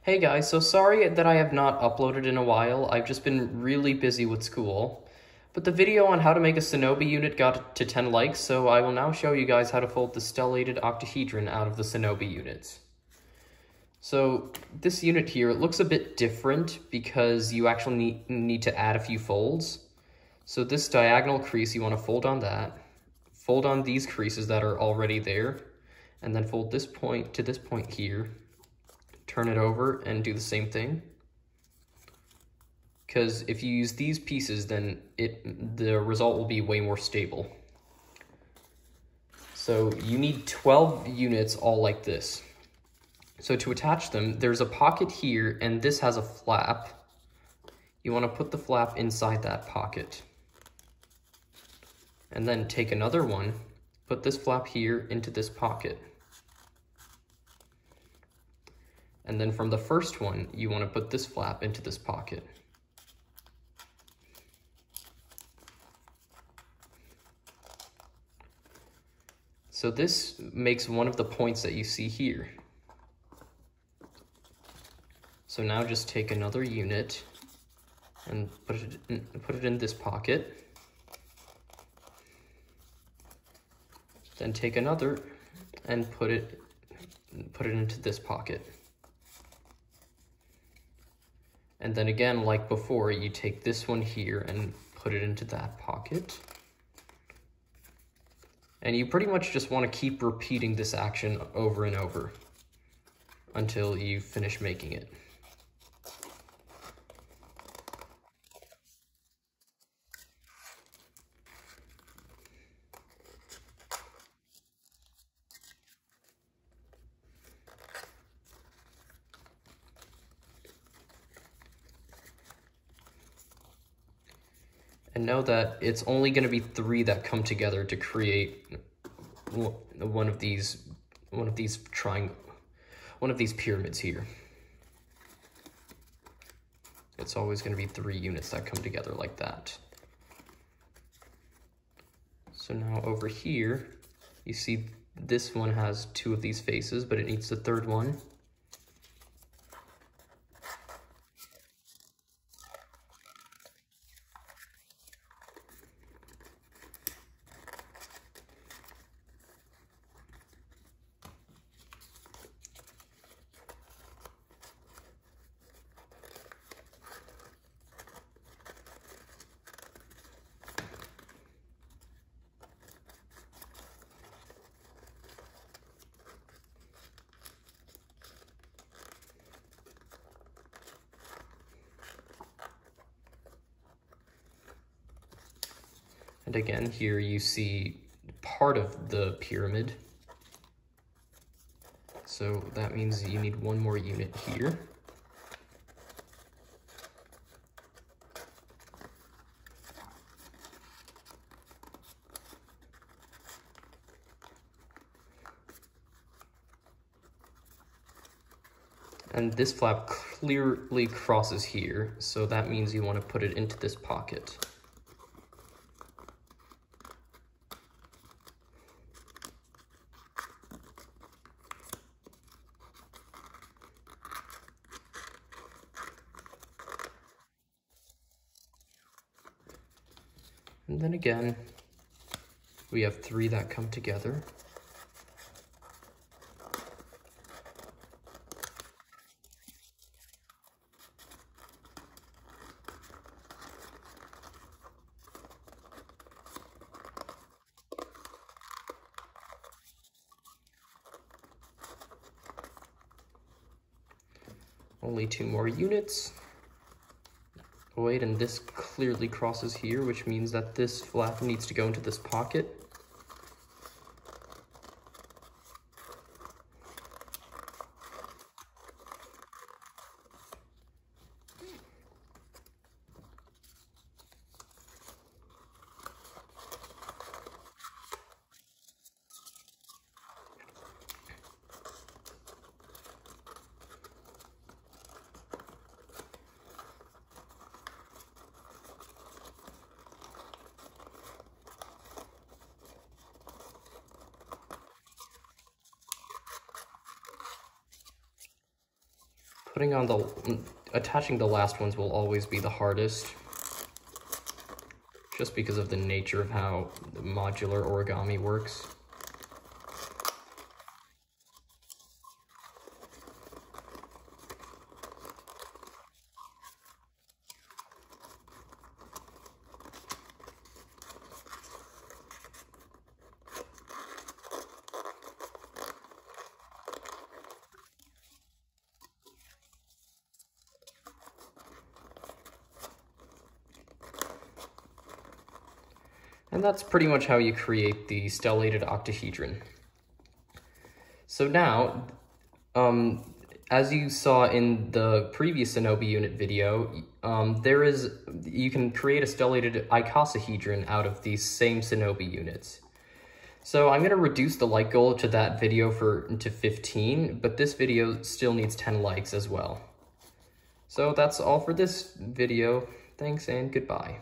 Hey guys, so sorry that I have not uploaded in a while. I've just been really busy with school. But the video on how to make a Sonobe unit got to 10 likes, so I will now show you guys how to fold the Stellated Octahedron out of the Sonobe units. So this unit here, it looks a bit different because you actually need to add a few folds. So this diagonal crease, you want to fold on that. Fold on these creases that are already there, and then fold this point to this point here. Turn it over and do the same thing. Because if you use these pieces, then the result will be way more stable. So you need 12 units all like this. So to attach them, there's a pocket here, and this has a flap. You want to put the flap inside that pocket. And then take another one, put this flap here into this pocket. And then from the first one, you want to put this flap into this pocket. So this makes one of the points that you see here. So now just take another unit and put it in this pocket. Then take another and put it into this pocket. And then again, like before, you take this one here and put it into that pocket. And you pretty much just want to keep repeating this action over and over until you finish making it. And know that it's only going to be 3 that come together to create one of these pyramids here. It's always going to be 3 units that come together like that. So now over here, you see this one has 2 of these faces, but it needs the 3rd one. And again, here you see part of the pyramid. So that means you need 1 more unit here. And this flap clearly crosses here, so that means you want to put it into this pocket. And then again, we have 3 that come together. Only 2 more units. Wait, and this clearly crosses here, which means that this flap needs to go into this pocket. Attaching the last ones will always be the hardest, just because of the nature of how the modular origami works. And that's pretty much how you create the stellated octahedron. So now, as you saw in the previous Sonobe unit video, you can create a stellated icosahedron out of these same Sonobe units. So I'm going to reduce the like goal to that video to 15, but this video still needs 10 likes as well. So that's all for this video. Thanks and goodbye.